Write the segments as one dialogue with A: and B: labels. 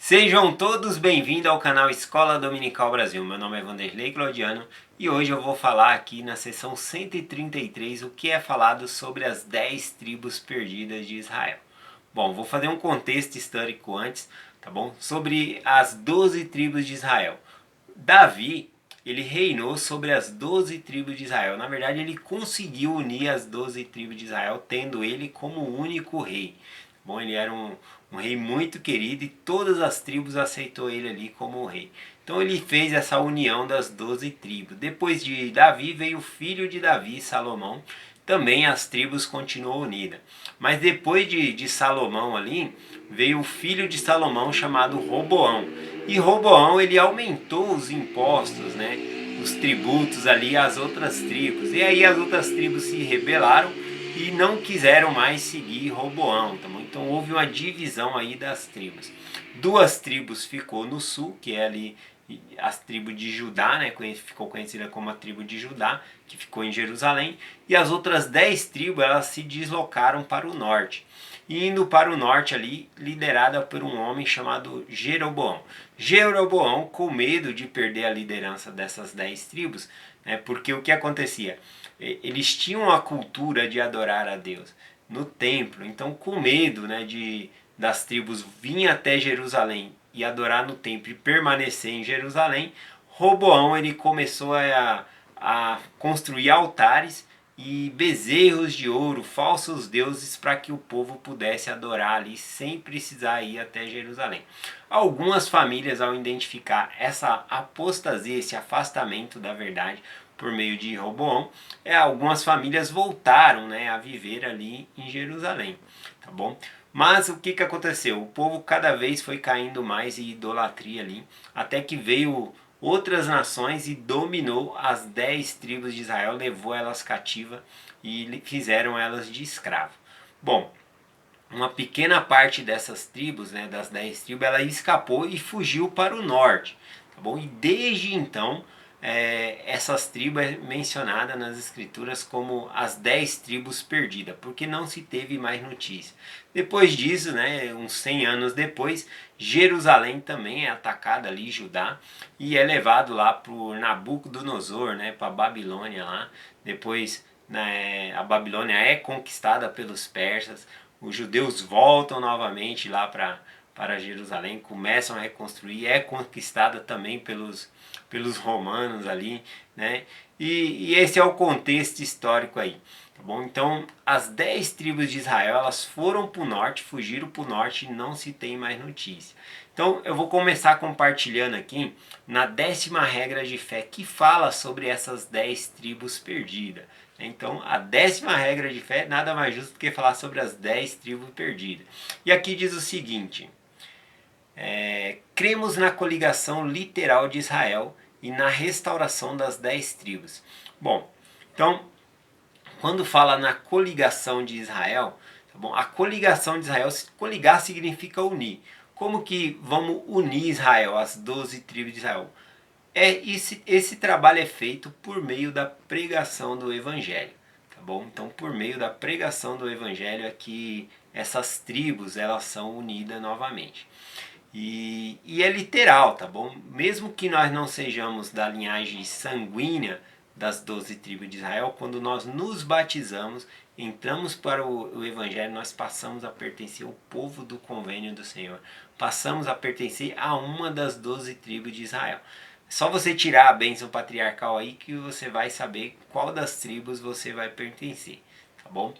A: Sejam todos bem-vindos ao canal Escola Dominical Brasil. Meu nome é Vanderlei Claudiano e hoje eu vou falar aqui na sessão 133 o que é falado sobre as 10 tribos perdidas de Israel. Bom, vou fazer um contexto histórico antes, tá bom? Sobre as 12 tribos de Israel. Davi, ele reinou sobre as 12 tribos de Israel. Na verdade, ele conseguiu unir as 12 tribos de Israel, tendo ele como único rei. Bom, ele era um rei muito querido e todas as tribos aceitou ele ali como rei. Então ele fez essa união das 12 tribos. Depois de Davi veio o filho de Davi, Salomão. Também as tribos continuam unidas. Mas depois de Salomão ali, veio o filho de Salomão chamado Roboão. E Roboão ele aumentou os impostos, né? Os tributos ali às outras tribos. E aí as outras tribos se rebelaram e não quiseram mais seguir Roboão. Então houve uma divisão aí das tribos. Duas tribos ficou no sul, que é ali as tribos de Judá, né, ficou conhecida como a tribo de Judá, que ficou em Jerusalém, e as outras 10 tribos elas se deslocaram para o norte. E indo para o norte ali, liderada por um homem chamado Jeroboão. Jeroboão, com medo de perder a liderança dessas 10 tribos, né, porque o que acontecia? Eles tinham a cultura de adorar a Deus no templo, então com medo, né, das tribos vir até Jerusalém e adorar no templo e permanecer em Jerusalém, Roboão ele começou a construir altares e bezerros de ouro, falsos deuses, para que o povo pudesse adorar ali sem precisar ir até Jerusalém. Algumas famílias, ao identificar essa apostasia, esse afastamento da verdade por meio de Roboão, algumas famílias voltaram, né, a viver ali em Jerusalém, tá bom? Mas o que aconteceu? O povo cada vez foi caindo mais em idolatria ali, até que veio outras nações e dominou as 10 tribos de Israel, levou elas cativas e fizeram elas de escravo. Bom, uma pequena parte dessas tribos, né, das 10 tribos, ela escapou e fugiu para o norte, tá bom? E desde então, essas tribos é mencionada nas escrituras como as 10 tribos perdidas, porque não se teve mais notícia. Depois disso, né, uns 100 anos depois, Jerusalém também é atacada ali, Judá, e é levado lá por Nabucodonosor, né, para a Babilônia lá. Depois, né, a Babilônia é conquistada pelos persas, os judeus voltam novamente lá para Jerusalém, começam a reconstruir, é conquistada também pelos romanos ali, né? E esse é o contexto histórico aí, tá bom? Então, as 10 tribos de Israel, elas foram para o norte, fugiram para o norte e não se tem mais notícia. Então, eu vou começar compartilhando aqui na 10ª regra de fé, que fala sobre essas 10 tribos perdidas. Então, a 10ª regra de fé nada mais justo do que falar sobre as 10 tribos perdidas. E aqui diz o seguinte: cremos na coligação literal de Israel e na restauração das 10 tribos. Bom, então, quando fala na coligação de Israel, tá bom? A coligação de Israel, coligar significa unir. Como que vamos unir Israel, as 12 tribos de Israel? Esse trabalho é feito por meio da pregação do Evangelho, tá bom? Então, por meio da pregação do Evangelho é que essas tribos elas são unidas novamente. E é literal, tá bom? Mesmo que nós não sejamos da linhagem sanguínea das 12 tribos de Israel, quando nós nos batizamos, entramos para o Evangelho, nós passamos a pertencer ao povo do convênio do Senhor. Passamos a pertencer a uma das 12 tribos de Israel. É só você tirar a bênção patriarcal aí que você vai saber qual das tribos você vai pertencer, tá bom?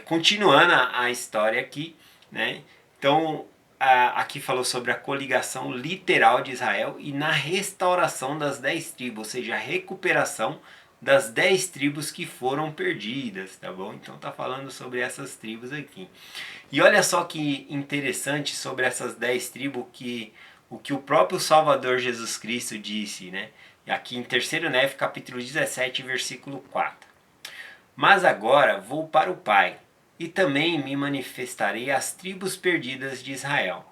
A: Continuando a história aqui, né? Então, aqui falou sobre a coligação literal de Israel e na restauração das 10 tribos, ou seja, a recuperação das 10 tribos que foram perdidas, tá bom? Então tá falando sobre essas tribos aqui. E olha só que interessante sobre essas 10 tribos o que o próprio Salvador Jesus Cristo disse, né? Aqui em 3º Néfi, capítulo 17, versículo 4. Mas agora vou para o Pai, e também me manifestarei às tribos perdidas de Israel,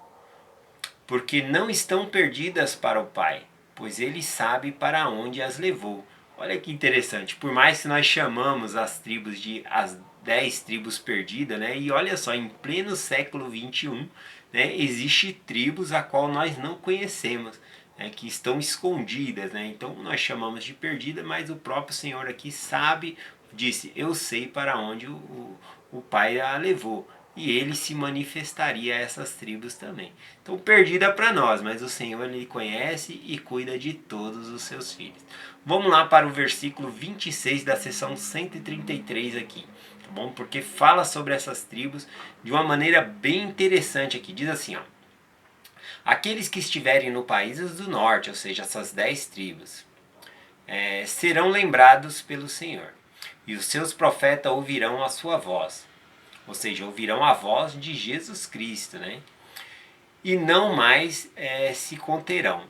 A: porque não estão perdidas para o Pai, pois ele sabe para onde as levou. Olha que interessante, por mais que nós chamamos as tribos de as 10 tribos perdidas, né? E olha só, em pleno século 21, né, existem tribos a qual nós não conhecemos, né, que estão escondidas, né? Então nós chamamos de perdida, mas o próprio Senhor aqui sabe, disse, eu sei para onde o Pai a levou. E ele se manifestaria a essas tribos também. Então perdida para nós, mas o Senhor ele conhece e cuida de todos os seus filhos. Vamos lá para o versículo 26 da seção 133 aqui, tá bom? Porque fala sobre essas tribos de uma maneira bem interessante aqui. Diz assim, ó: aqueles que estiverem no países do norte, ou seja, essas 10 tribos, serão lembrados pelo Senhor, e os seus profetas ouvirão a sua voz, ou seja, ouvirão a voz de Jesus Cristo, né? E não mais se conterão,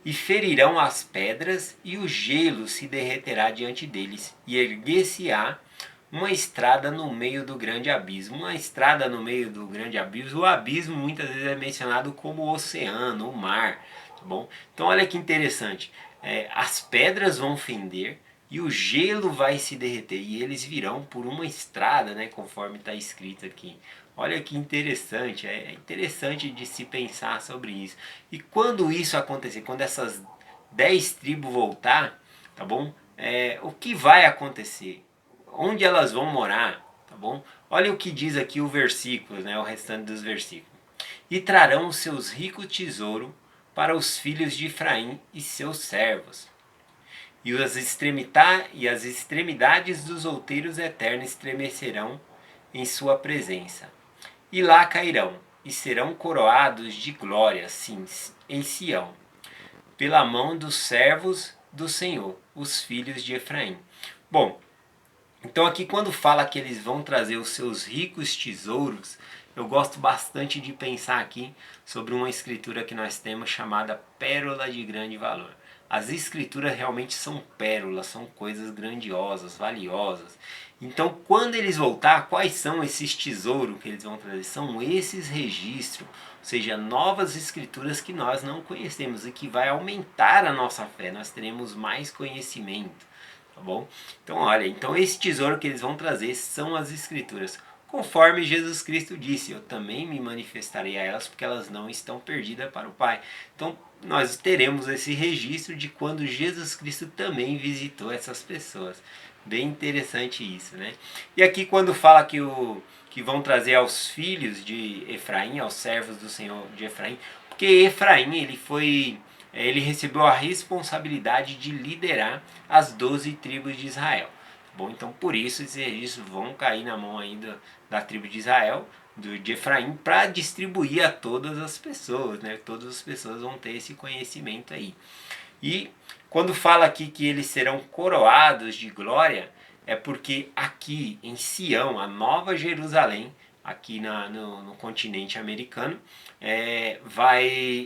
A: e ferirão as pedras, e o gelo se derreterá diante deles, e erguer-se-á uma estrada no meio do grande abismo. Uma estrada no meio do grande abismo. O abismo muitas vezes é mencionado como o oceano, o mar, tá bom? Então olha que interessante, as pedras vão fender e o gelo vai se derreter e eles virão por uma estrada, né, conforme está escrito aqui. Olha que interessante, é interessante de se pensar sobre isso. E quando isso acontecer, quando essas 10 tribos voltar, tá bom? O que vai acontecer? Onde elas vão morar, tá bom? Olha o que diz aqui o versículo, né, o restante dos versículos. E trarão os seus ricos tesouros para os filhos de Efraim e seus servos. E as extremidades dos outeiros eternos estremecerão em sua presença. E lá cairão, e serão coroados de glória, sim, em Sião, pela mão dos servos do Senhor, os filhos de Efraim. Bom, então aqui quando fala que eles vão trazer os seus ricos tesouros, eu gosto bastante de pensar aqui sobre uma escritura que nós temos chamada pérola de grande valor. As escrituras realmente são pérolas, são coisas grandiosas, valiosas. Então quando eles voltar, quais são esses tesouros que eles vão trazer? São esses registros, ou seja, novas escrituras que nós não conhecemos e que vai aumentar a nossa fé, nós teremos mais conhecimento. Tá bom? Então olha, então esse tesouro que eles vão trazer são as escrituras. Conforme Jesus Cristo disse, eu também me manifestarei a elas porque elas não estão perdidas para o Pai. Então nós teremos esse registro de quando Jesus Cristo também visitou essas pessoas. Bem interessante isso, né? E aqui quando fala que vão trazer aos filhos de Efraim, aos servos do Senhor de Efraim, porque Efraim ele recebeu a responsabilidade de liderar as 12 tribos de Israel. Bom, então por isso esses registros vão cair na mão ainda da tribo de Israel, de Efraim, para distribuir a todas as pessoas, né? Todas as pessoas vão ter esse conhecimento aí. E quando fala aqui que eles serão coroados de glória, é porque aqui em Sião, a Nova Jerusalém, aqui no continente americano,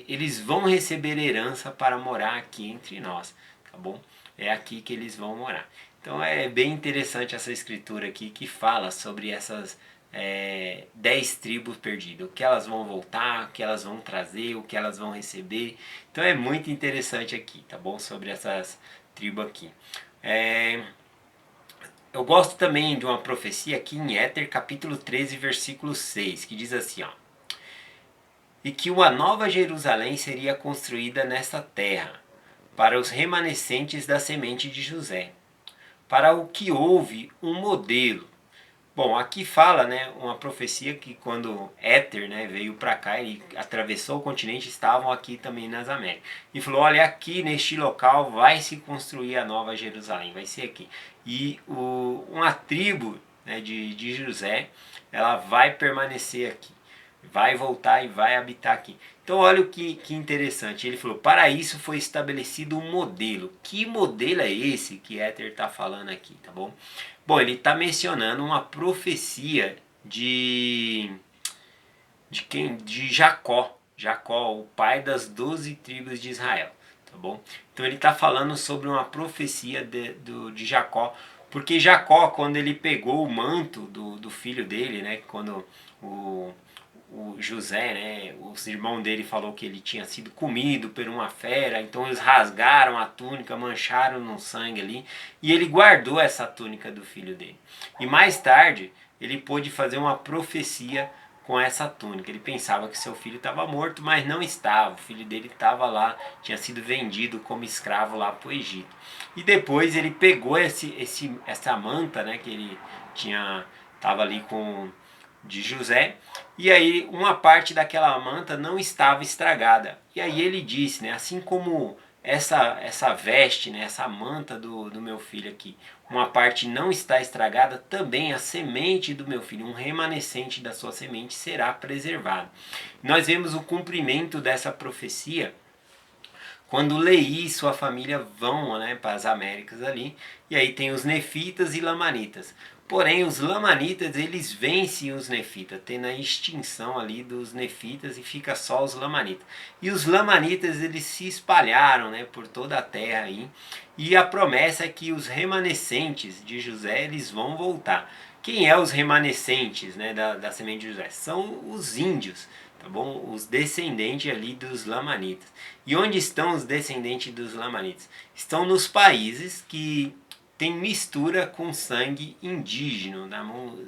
A: eles vão receber herança para morar aqui entre nós, tá bom? É aqui que eles vão morar. Então é bem interessante essa escritura aqui que fala sobre essas 10 tribos perdidas, o que elas vão voltar, o que elas vão trazer, o que elas vão receber. Então é muito interessante aqui, tá bom? Sobre essas tribos aqui. Eu gosto também de uma profecia aqui em Éter, capítulo 13, versículo 6, que diz assim, ó: e que uma nova Jerusalém seria construída nesta terra, para os remanescentes da semente de José, para o que houve um modelo. Bom, aqui fala, né, uma profecia que quando Éter, né, veio para cá e atravessou o continente, estavam aqui também nas Américas. E falou, olha, aqui neste local vai se construir a nova Jerusalém, vai ser aqui. E uma tribo, né, de José, ela vai permanecer aqui, vai voltar e vai habitar aqui. Então olha o que interessante, ele falou, para isso foi estabelecido um modelo. Que modelo é esse que Éter está falando aqui, tá bom? Bom, ele está mencionando uma profecia de quem? De Jacó. Jacó, o pai das 12 tribos de Israel, tá bom? Então ele está falando sobre uma profecia de Jacó, porque Jacó, quando ele pegou o manto do filho dele, né, quando o José, né, os irmãos dele falou que ele tinha sido comido por uma fera, então eles rasgaram a túnica, mancharam no sangue ali, e ele guardou essa túnica do filho dele. E mais tarde, ele pôde fazer uma profecia com essa túnica. Ele pensava que seu filho estava morto, mas não estava. O filho dele estava lá, tinha sido vendido como escravo lá para o Egito. E depois ele pegou essa manta, né, que ele estava ali com de José, e aí uma parte daquela manta não estava estragada. E aí ele disse, né, assim como essa veste, né, essa manta do meu filho aqui, uma parte não está estragada, também a semente do meu filho, um remanescente da sua semente será preservado. Nós vemos o cumprimento dessa profecia quando Leí e sua família vão, né, para as Américas ali, e aí tem os nefitas e lamanitas. Porém, os lamanitas, eles vencem os nefitas, tendo a extinção ali dos nefitas e fica só os lamanitas. E os lamanitas, eles se espalharam, né, por toda a terra aí, e a promessa é que os remanescentes de José, eles vão voltar. Quem é os remanescentes, né, da semente de José? São os índios, tá bom? Os descendentes ali dos lamanitas. E onde estão os descendentes dos lamanitas? Estão nos países que tem mistura com sangue indígena,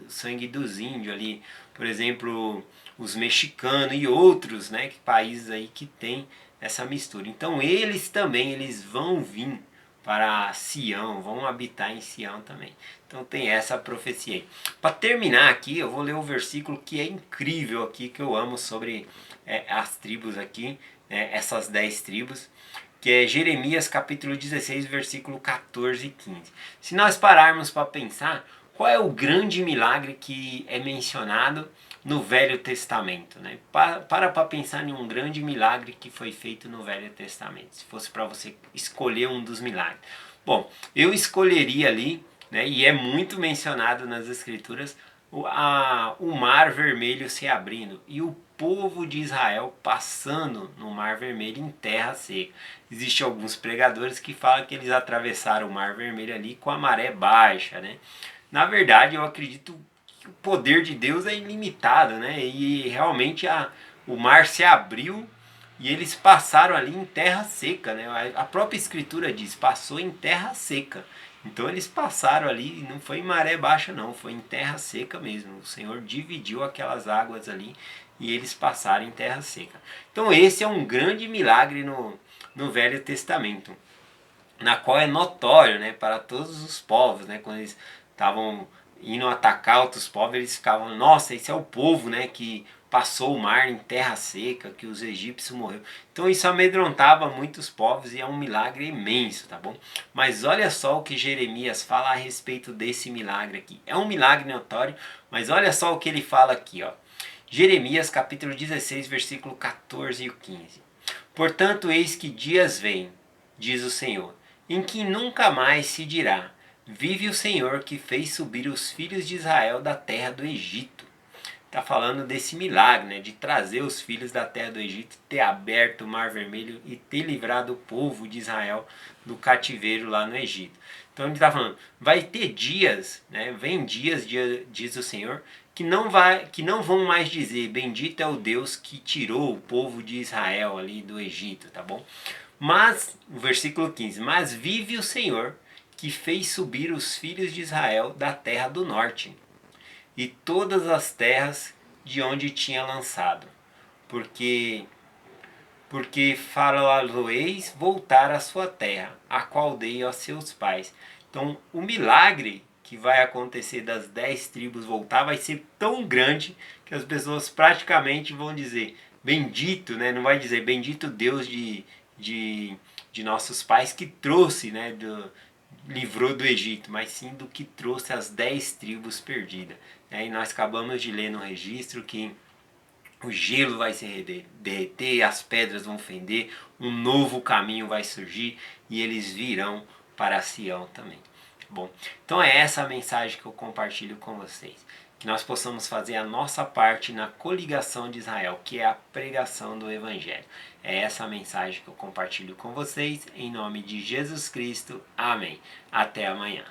A: sangue dos índios ali, por exemplo, os mexicanos e outros, né, países aí que tem essa mistura. Então eles também eles vão vir para Sião, vão habitar em Sião também. Então tem essa profecia aí. Para terminar aqui, eu vou ler o versículo que é incrível aqui, que eu amo sobre as tribos aqui, essas 10 tribos, que é Jeremias capítulo 16, versículo 14 e 15. Se nós pararmos para pensar, qual é o grande milagre que é mencionado no Velho Testamento? Né? Para pensar em um grande milagre que foi feito no Velho Testamento, se fosse para você escolher um dos milagres. Bom, eu escolheria ali, né, e é muito mencionado nas Escrituras, o Mar Vermelho se abrindo e o povo de Israel passando no Mar Vermelho em terra seca. Existem alguns pregadores que falam que eles atravessaram o Mar Vermelho ali com a maré baixa, né? Na verdade, eu acredito que o poder de Deus é ilimitado, né? E realmente o mar se abriu e eles passaram ali em terra seca, né? A própria escritura diz, passou em terra seca. Então eles passaram ali, não foi em maré baixa não, foi em terra seca mesmo. O Senhor dividiu aquelas águas ali e eles passaram em terra seca. Então esse é um grande milagre no Velho Testamento, na qual é notório, né, para todos os povos, né, quando eles estavam indo atacar outros povos, eles ficavam, nossa, esse é o povo, né, que passou o mar em terra seca, que os egípcios morreram. Então isso amedrontava muitos povos e é um milagre imenso, tá bom? Mas olha só o que Jeremias fala a respeito desse milagre aqui. É um milagre notório, mas olha só o que ele fala aqui, ó. Jeremias capítulo 16, versículo 14 e 15. Portanto, eis que dias vêm, diz o Senhor, em que nunca mais se dirá, vive o Senhor que fez subir os filhos de Israel da terra do Egito. Está falando desse milagre, né, de trazer os filhos da terra do Egito, ter aberto o Mar Vermelho e ter livrado o povo de Israel do cativeiro lá no Egito. Então ele está falando, vai ter dias, né, vem dias, diz o Senhor, que não vão mais dizer, bendito é o Deus que tirou o povo de Israel ali do Egito, tá bom? Mas, o versículo 15, mas vive o Senhor que fez subir os filhos de Israel da terra do norte e todas as terras de onde tinha lançado, porque far-lo-eis voltar à sua terra, a qual dei aos seus pais. Então, o milagre que vai acontecer das 10 tribos voltar vai ser tão grande que as pessoas praticamente vão dizer bendito, né? Não vai dizer bendito Deus de nossos pais que trouxe, né? Livrou do Egito, mas sim do que trouxe as 10 tribos perdidas. E nós acabamos de ler no registro que o gelo vai se derreter, as pedras vão fender, um novo caminho vai surgir e eles virão para Sião também. Bom, então é essa a mensagem que eu compartilho com vocês. Que nós possamos fazer a nossa parte na coligação de Israel, que é a pregação do Evangelho. É essa a mensagem que eu compartilho com vocês, em nome de Jesus Cristo. Amém. Até amanhã.